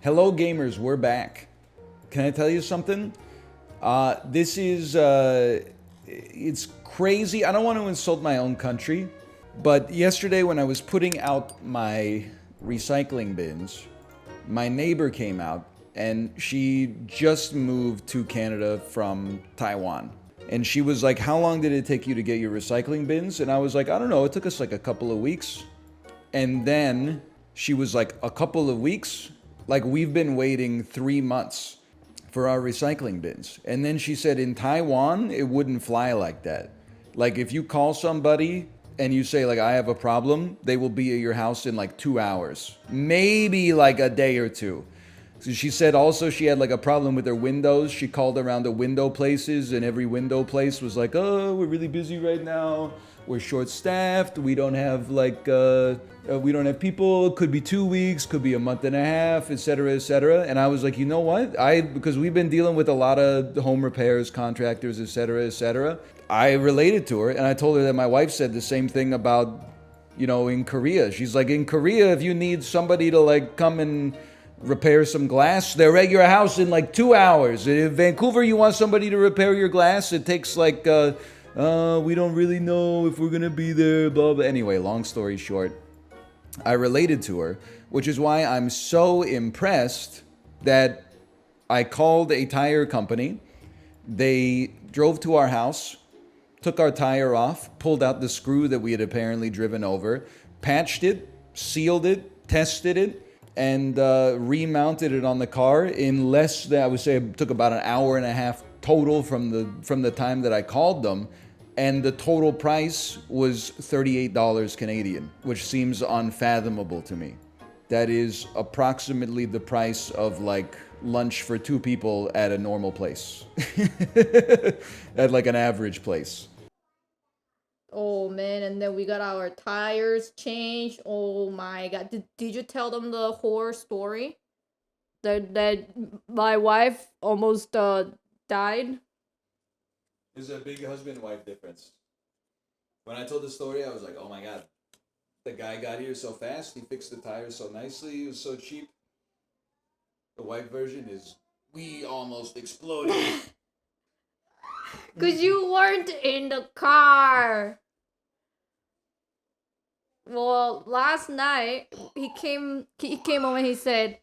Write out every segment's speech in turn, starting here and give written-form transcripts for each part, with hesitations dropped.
Hello, gamers, we're back. Can I tell you something? This is, it's crazy. I don't want to insult my own country, but yesterday when I was putting out my recycling bins, my neighbor came out and she just moved to Canada from Taiwan. And she was like, "How long did it take you to get your recycling bins?" And I was like, "I don't know, it took us like a couple of weeks." And then she was like, "A couple of weeks? Like we've been waiting 3 months for our recycling bins." And then she said, "In Taiwan, it wouldn't fly like that. Like if you call somebody and you say like I have a problem, they will be at your house in like 2 hours, maybe like a day or two." So she said also she had like a problem with her windows. She called around the window places, and every window place was like, "Oh, we're really busy right now. We're short-staffed. We don't have we don't have people. Could be 2 weeks, could be a month and a half, etc., etc." And I was like, you know what? Because we've been dealing with a lot of home repairs, contractors, etc., etc. I related to her, and I told her that my wife said the same thing about, in Korea. She's like, in Korea, if you need somebody to like come and repair some glass, they're at your house in like 2 hours. In Vancouver, you want somebody to repair your glass, it takes like, we don't really know if we're gonna be there, blah, blah. Anyway, long story short, I related to her, which is why I'm so impressed that I called a tire company. They drove to our house, took our tire off, pulled out the screw that we had apparently driven over, patched it, sealed it, tested it, and remounted it on the car in less than, I would say it took about an hour and a half total from the time that I called them. And the total price was $38 Canadian, which seems unfathomable to me. That is approximately the price of like lunch for two people at a normal place, at like an average place. Oh man, and then we got our tires changed. Oh my god. Did you tell them the horror story? That my wife almost died? There's a big husband-wife difference. When I told the story, I was like, oh my god, the guy got here so fast, he fixed the tires so nicely, he was so cheap. The white version is, we almost exploded. Cause you weren't in the car. Well, last night he came home and he said,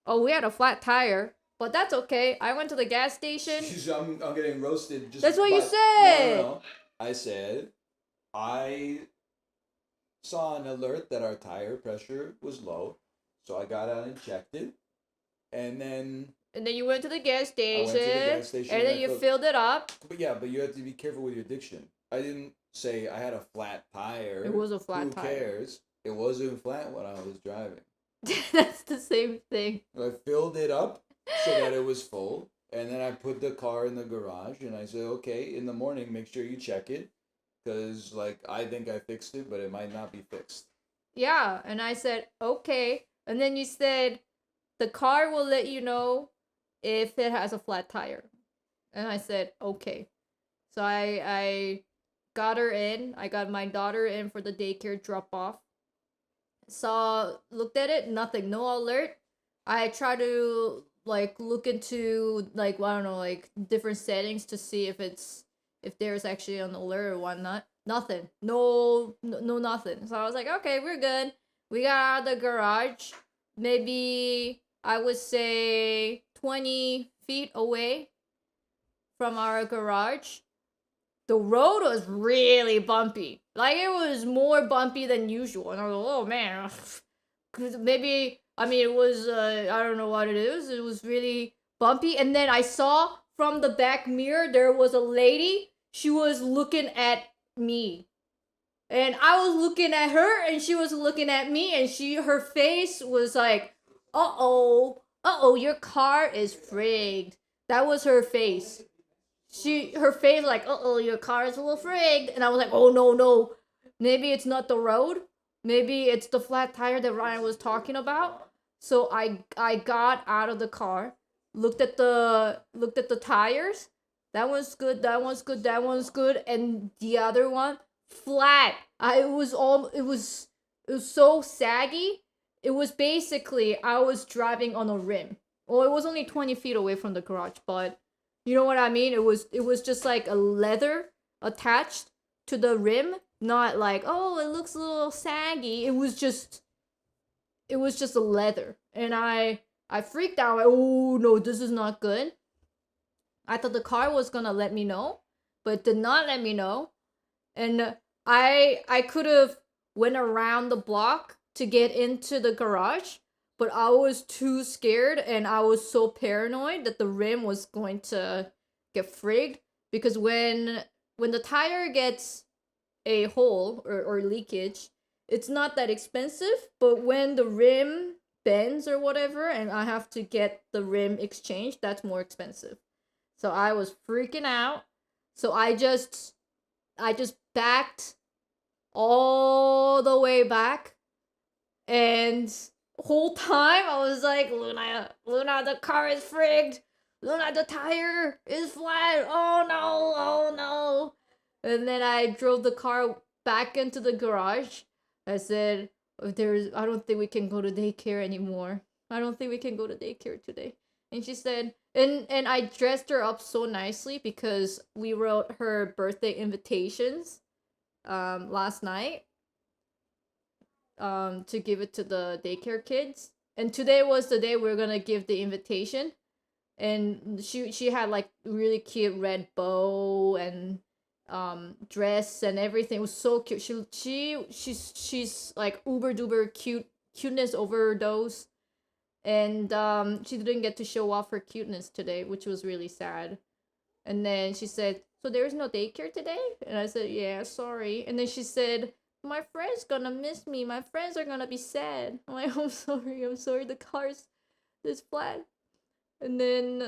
"Oh, we had a flat tire, but that's okay. I went to the gas station." I'm getting roasted. Just That's what you by, no, said. no, no. I said I saw an alert that our tire pressure was low, so I got out and checked it, and then And then you went to the gas I went to the station, gas station and then I you filled it up. But yeah, but you have to be careful with your diction. I didn't say I had a flat tire. It was a flat Who tire. cares? It wasn't flat when I was driving. That's the same thing. I filled it up so that it was full, and then I put the car in the garage, and I said, okay, in the morning, make sure you check it, because like I think I fixed it, but it might not be fixed. Yeah, and I said, "Okay." And then you said, "The car will let you know if it has a flat tire." And I said, "Okay." So I got her in. I got my daughter in for the daycare drop off. Looked at it, nothing, no alert. I tried to like look into like, I don't know, like different settings to see if there's actually an alert or whatnot. Nothing. No, nothing. So I was like, okay, we're good. We got out of the garage. Maybe I would say 20 feet away from our garage. The road was really bumpy. Like it was more bumpy than usual. And I was like, oh man. Maybe, I mean, it was, I don't know what it is. It was really bumpy. And then I saw from the back mirror, there was a lady. She was looking at me. And I was looking at her, and she was looking at me, and her face was like, your car is frigged. That was her face. Her face like, your car is a little frigged. And I was like, oh no, maybe it's not the road. Maybe it's the flat tire that Ryan was talking about. So I got out of the car, looked at the tires. That one's good. That one's good. That one's good. And the other one, flat. It was so saggy. it was basically I was driving on a rim. Well, it was only 20 feet away from the garage, but you know what I mean? It was just like a leather attached to the rim, not like, oh, it looks a little saggy. It was just a leather. And I freaked out. Like, oh no, this is not good. I thought the car was gonna let me know, but it did not let me know. And I could have went around the block to get into the garage, but I was too scared and I was so paranoid that the rim was going to get frigged, because when the tire gets a hole or leakage, it's not that expensive, but when the rim bends or whatever and I have to get the rim exchanged, that's more expensive. So I was freaking out. So I just backed all the way back, and whole time I was like, Luna, the car is frigged. Luna, the tire is flat. Oh no, oh no. And then I drove the car back into the garage. I said, I don't think we can go to daycare anymore. I don't think we can go to daycare today. And she said, and I dressed her up so nicely because we wrote her birthday invitations last night to give it to the daycare kids. And today was the day we are gonna give the invitation. And she had like really cute red bow and dress and everything. It was so cute. She's like uber duper cuteness overdose. And she didn't get to show off her cuteness today, which was really sad. And then she said, so there's no daycare today? And I said, yeah, sorry. And then she said, my friend's gonna miss me. My friends are gonna be sad. I'm like, I'm sorry, the car's this flat. And then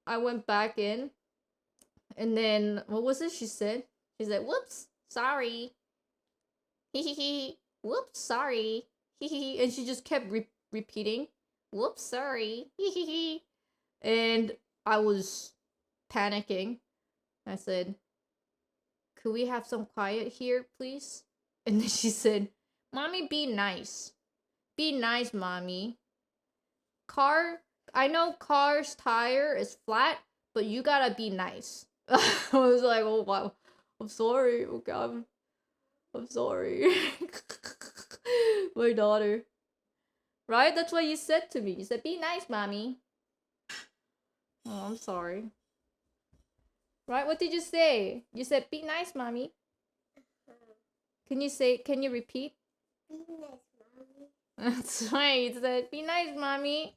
I went back in. And then what was it she said? She said, whoops, sorry. Hee. Whoops, sorry. Hee. And she just kept repeating, whoops, sorry. Hee. And I was panicking. I said, could we have some quiet here, please? And then she said, mommy, be nice. Be nice, mommy. I know car's tire is flat, but you gotta be nice. I was like, oh wow, I'm sorry. Okay, I'm sorry. My daughter. Right? That's what you said to me. You said, be nice, mommy. Oh, I'm sorry. Right? What did you say? You said, be nice, mommy. Can you repeat? Be nice, mommy. That's right. You said, be nice, mommy.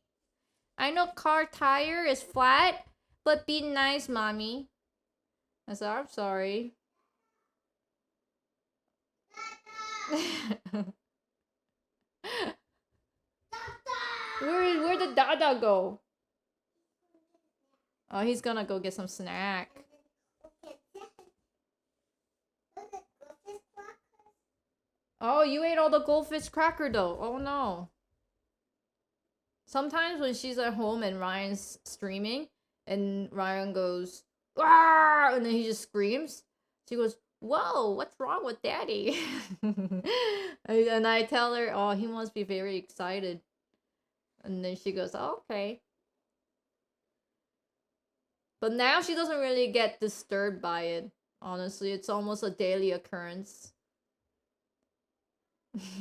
I know car tire is flat, but be nice, mommy. I said, I'm sorry. Where did Dada go? Oh, he's gonna go get some snack. Oh, you ate all the goldfish cracker though. Oh no. Sometimes when she's at home and Ryan's streaming and Ryan goes, "Arr!" and then he just screams, she goes, whoa, what's wrong with daddy? And I tell her, oh, he must be very excited. And then she goes, oh, okay. But now she doesn't really get disturbed by it. Honestly, it's almost a daily occurrence.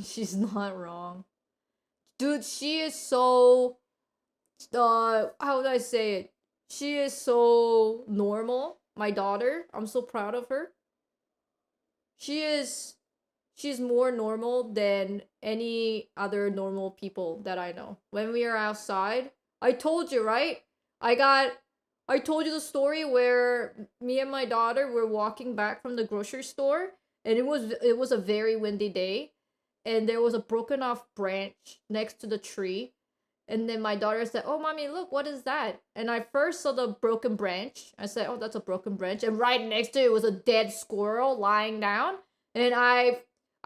She's not wrong. Dude, she is so how would I say it? She is so normal. My daughter, I'm so proud of her. She's more normal than any other normal people that I know. When we are outside, I told you, right? I told you the story where me and my daughter were walking back from the grocery store, and it was a very windy day, and there was a broken off branch next to the tree. And then my daughter said, oh, mommy, look, what is that? And I first saw the broken branch. I said, oh, that's a broken branch. And right next to it was a dead squirrel lying down. And I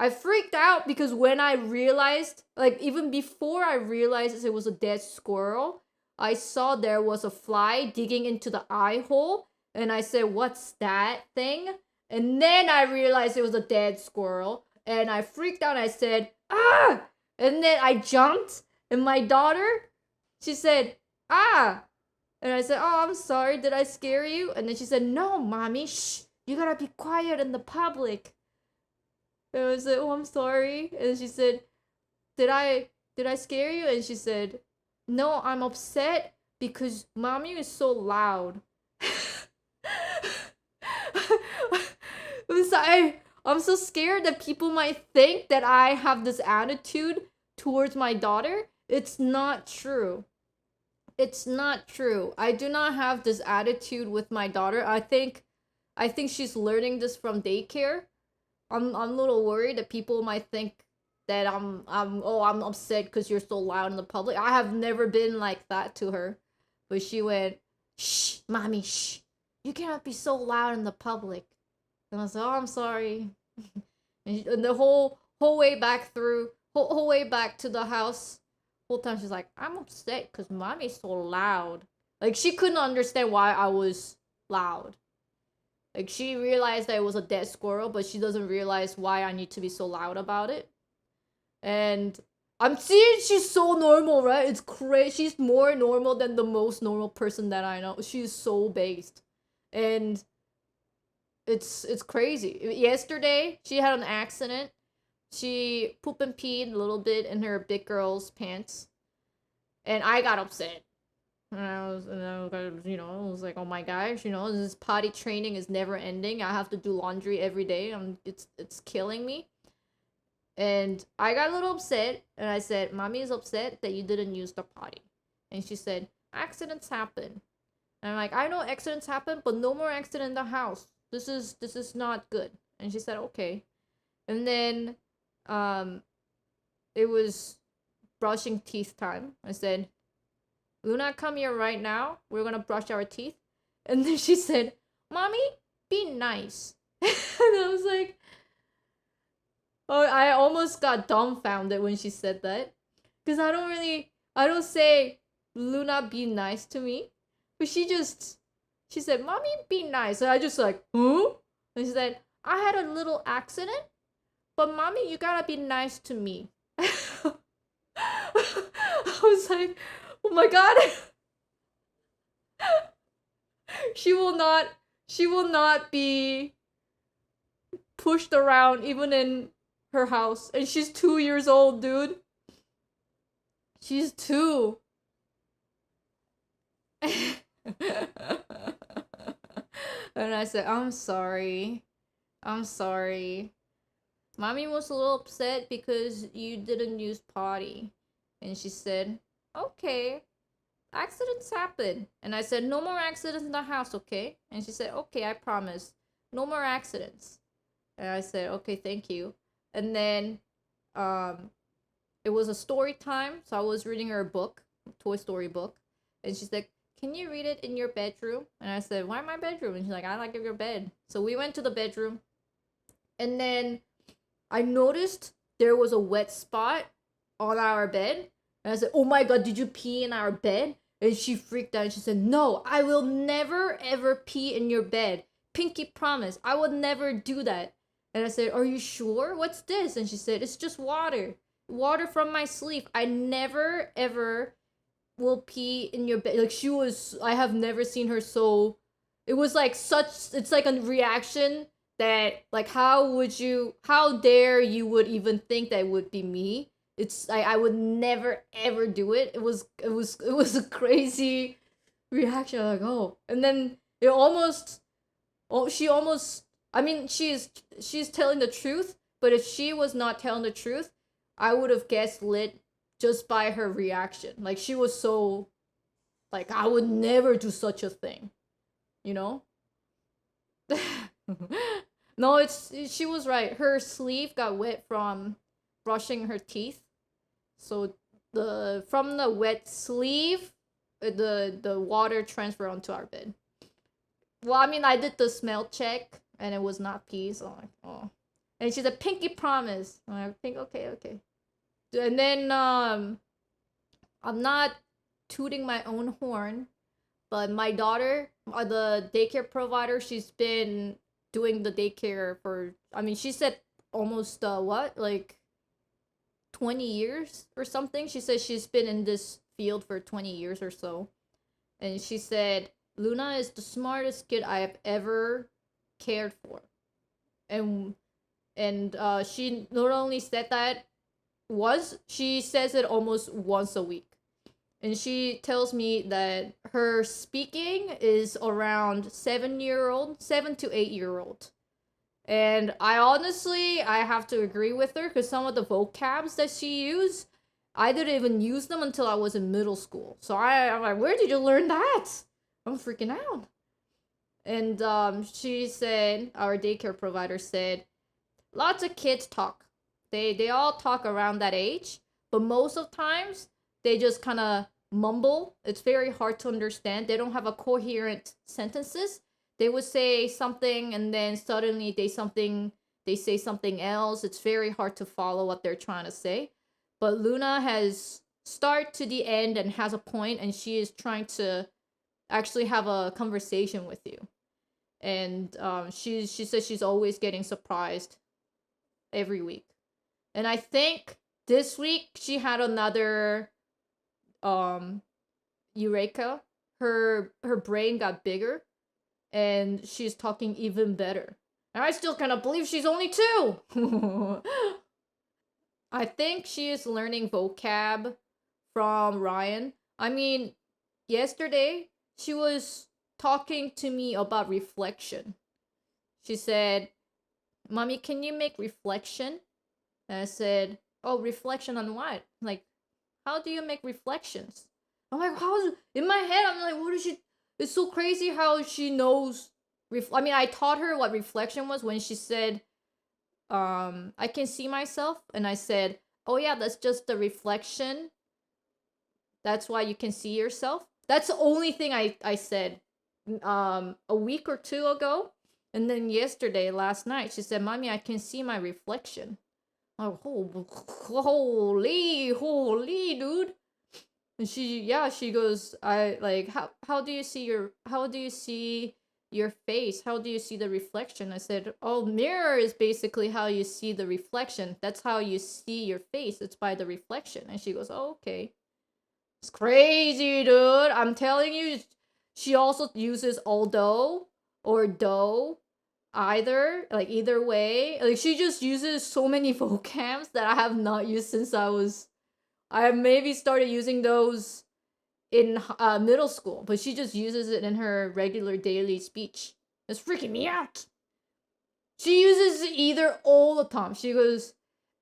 freaked out because when I realized, like even before I realized it was a dead squirrel, I saw there was a fly digging into the eye hole. And I said, what's that thing? And then I realized it was a dead squirrel. And I freaked out. I said, ah! And then I jumped, and my daughter, she said, ah. And I said, oh, I'm sorry. Did I scare you? And then she said, no, mommy. Shh. You gotta be quiet in the public. And I said, oh, I'm sorry. And she said, did I scare you? And she said, no, I'm upset because mommy is so loud. I'm so scared that people might think that I have this attitude towards my daughter. It's not true. It's not true. I do not have this attitude with my daughter. I think she's learning this from daycare. I'm a little worried that people might think that I'm upset because you're so loud in the public. I have never been like that to her, but she went, shh, mommy, shh, you cannot be so loud in the public. And I was like, oh, I'm sorry. And the whole way back through, whole way back to the house, whole time she's like, I'm upset because mommy's so loud. Like she couldn't understand why I was loud. Like she realized that it was a dead squirrel, but she doesn't realize why I need to be so loud about it. And I'm seeing she's so normal, right? It's crazy. She's more normal than the most normal person that I know. She's so based. And it's crazy. Yesterday, she had an accident. She pooped and peed a little bit in her big girl's pants. And I got upset. And I was I was like, oh my gosh, this potty training is never ending. I have to do laundry every day. It's killing me. And I got a little upset, and I said, mommy is upset that you didn't use the potty. And she said, accidents happen. And I'm like, I know accidents happen, but no more accident in the house. This is not good. And she said, okay. And then it was brushing teeth time. I said, Luna, come here right now. We're gonna brush our teeth. And then she said, mommy, be nice. And I was like, oh, I almost got dumbfounded when she said that. Because I don't say, Luna, be nice to me. But she said, mommy, be nice. And I just like, huh? And she said, I had a little accident, but mommy, you gotta be nice to me. I was like, oh my god. she will not be pushed around even in her house. And she's 2 years old, dude. She's 2. And I said, I'm sorry. Mommy was a little upset because you didn't use potty. And she said, okay, accidents happen. And I said, no more accidents in the house, okay? And she said, okay, I promise. No more accidents. And I said, okay, thank you. And then it was a story time, so I was reading her book, Toy Story book. And she's like, can you read it in your bedroom? And I said, why my bedroom? And she's like, I like your bed. So we went to the bedroom. And then I noticed there was a wet spot on our bed. And I said, oh my god, did you pee in our bed? And she freaked out and she said, no, I will never ever pee in your bed. Pinky promise, I will never do that. And I said, are you sure? What's this? And she said, it's just water. Water from my sleep. I never ever will pee in your bed. Like I have never seen her so, it was like it's like a reaction that like how dare you would even think that it would be me. It's I would never ever do it. It was a crazy reaction. Like, oh. And then she almost, I mean, she's telling the truth, but if she was not telling the truth, I would have guessed lit just by her reaction. Like, she was so, like, I would never do such a thing, you know? No, she was right. Her sleeve got wet from brushing her teeth. So from the wet sleeve, the water transferred onto our bed. Well, I mean, I did the smell check, and it was not pee, so I'm like, oh. And she said, pinky promise. And I think, okay. And then, I'm not tooting my own horn, but my daughter, the daycare provider, she's been doing the daycare for, I mean, she said almost, like 20 years or something. She said she's been in this field for 20 years or so. And she said, Luna is the smartest kid I have ever cared for. And she not only said that once, she says it almost once a week. And she tells me that her speaking is around 7 to 8 year old. And I have to agree with her because some of the vocabs that she used, I didn't even use them until I was in middle school. So I'm like, where did you learn that? I'm freaking out. And she said, our daycare provider said, lots of kids talk. They all talk around that age, but most of times they just kind of mumble. It's very hard to understand. They don't have a coherent sentences. They would say something and then suddenly they say something else. It's very hard to follow what they're trying to say. But Luna has start to the end and has a point, and she is trying to actually have a conversation with you. And she says she's always getting surprised every week. And I think this week she had another eureka. Her brain got bigger and she's talking even better. And I still cannot believe she's only 2. I think she is learning vocab from Ryan. I mean, yesterday she was talking to me about reflection. She said, Mommy, can you make reflection? And I said, oh, reflection on what? Like, how do you make reflections? I'm like, in my head, I'm like, what is she? It's so crazy how she knows. I mean, I taught her what reflection was when she said, I can see myself. And I said, oh yeah, that's just the reflection. That's why you can see yourself. That's the only thing I said a week or 2 ago. And then last night, she said, Mommy, I can see my reflection. Oh, holy, dude. And she goes, I like, how do you see your face? How do you see the reflection? I said, oh, mirror is basically how you see the reflection. That's how you see your face. It's by the reflection. And she goes, oh, okay. It's crazy, dude. I'm telling you. She also uses although or though, either way. Like, she just uses so many vocabs that I have not used since I have maybe started using those in middle school, but she just uses it in her regular daily speech. It's freaking me out. She uses either all the time. She goes,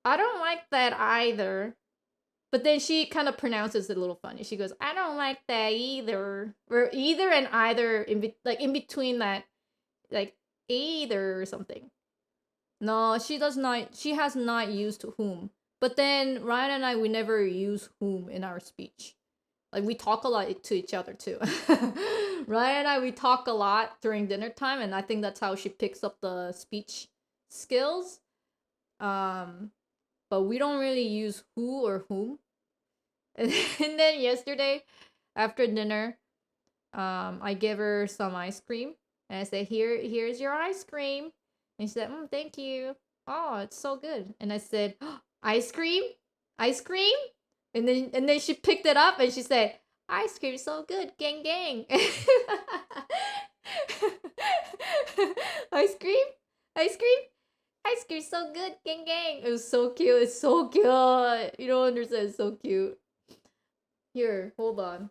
I don't like that either. But then she kind of pronounces it a little funny. She goes, I don't like that either. Or either and either, in between that, like either or something. No, she does not. She has not used whom. But then Ryan and I, we never use whom in our speech. Like, we talk a lot to each other too. Ryan and I, we talk a lot during dinner time, and I think that's how she picks up the speech skills. But we don't really use who or whom. And then yesterday, after dinner, I gave her some ice cream, and I said, here's your ice cream. And she said, thank you. Oh, it's so good. And I said, oh, ice cream? Ice cream? And then she picked it up and she said, ice cream so good, gang gang. Ice cream? Ice cream? Ice cream so good, gang gang. It was so cute. It's so cute. You don't understand. It's so cute. Here, hold on.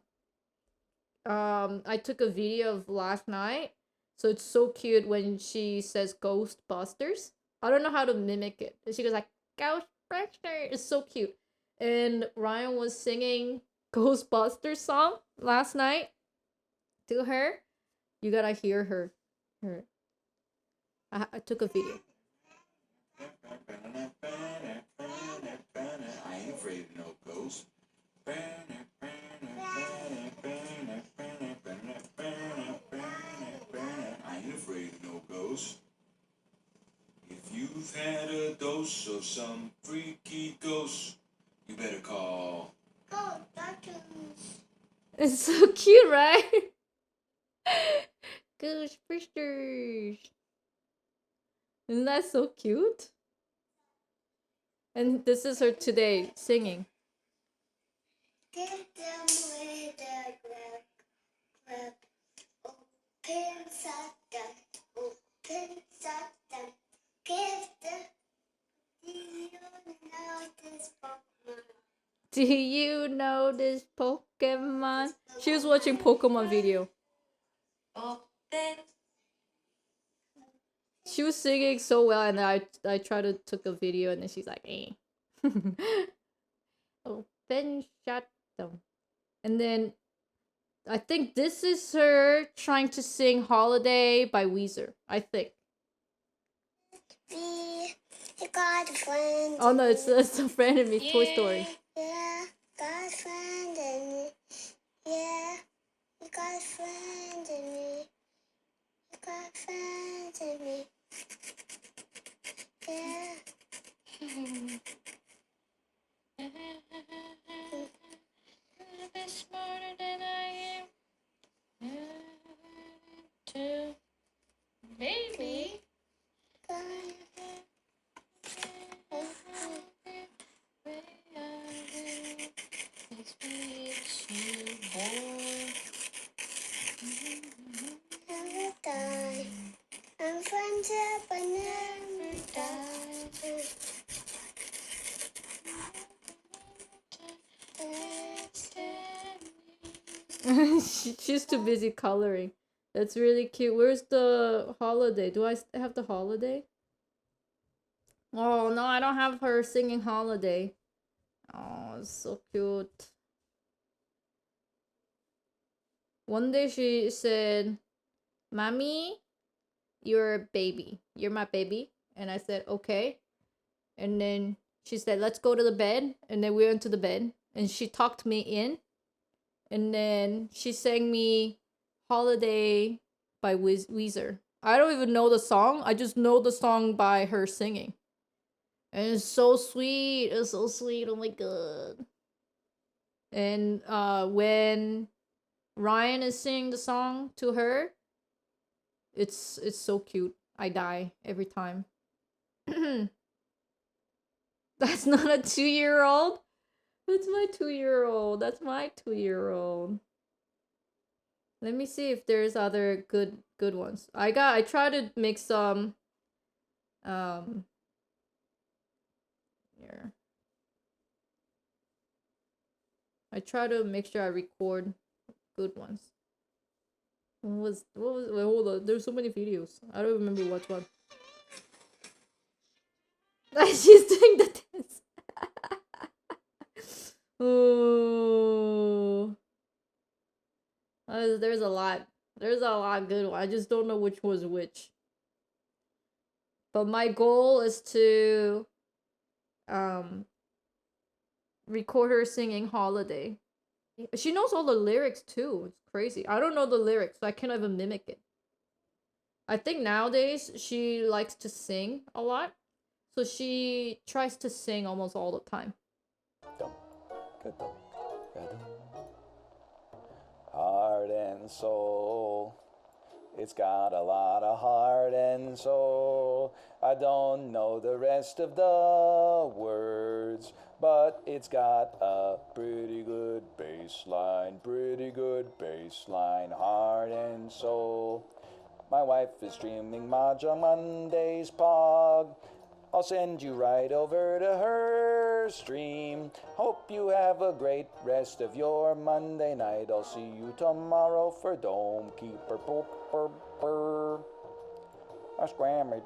I took a video of last night. So it's so cute when she says Ghostbusters. I don't know how to mimic it. She goes like, Ghostbusters. It's so cute. And Ryan was singing Ghostbusters song last night to her. You gotta hear her. I took a video. I ain't afraid of no ghosts. I ain't afraid of no ghosts. If you've had a dose of some freaky ghost, you better call Ghostbusters. It's so cute, right? Ghostbusters. Isn't that so cute? And this is her today singing. Give them with the grab. Open Satan. Open Satan. Give them. Do you know this Pokemon? Do you know this Pokemon? She was watching Pokemon video. Open. She was singing so well, and I tried to took a video, and then she's like, eh. Open shut them. And then I think this is her trying to sing Holiday by Weezer. I think. We got a friend. Oh no, it's a friend of me, Toy Story. Yeah, got a friend in me. Yeah, you got a friend in me. You got a friend in me. Yeah. You're smarter than I am. Too. Baby. Never die. I'm friendship, but never die. She's too busy coloring. That's really cute. Where's the holiday? Do I have the holiday? Oh no, I don't have her singing holiday. Oh, it's so cute. One day she said, "Mommy, you're a baby. You're my baby." And I said, "Okay." And then she said, "Let's go to the bed." And then we went to the bed. And she tucked me in. And then she sang me Holiday by Weezer. I don't even know the song. I just know the song by her singing. And it's so sweet. It's so sweet. Oh my god. And when Ryan is singing the song to her, it's so cute. I die every time. That's not a 2-year-old. That's my 2-year-old. That's my 2-year-old. Let me see if there's other good ones. I tried to make some here. I try to make sure I record good ones. What was wait, hold on. There's so many videos. I don't remember which one. She's doing the dance. Oh. There's a lot. There's a lot of good ones. I just don't know which was which. But my goal is to record her singing Holiday. She knows all the lyrics too. It's crazy. I don't know the lyrics, so I can't even mimic it. I think nowadays she likes to sing a lot. So she tries to sing almost all the time. Heart and soul. It's got a lot of heart and soul. I don't know the rest of the words, but it's got a pretty good bass line, heart and soul. My wife is streaming Mahjong Monday's Pog. I'll send you right over to her stream. Hope you have a great rest of your Monday night. I'll see you tomorrow for Dome Keeper. A scrammy.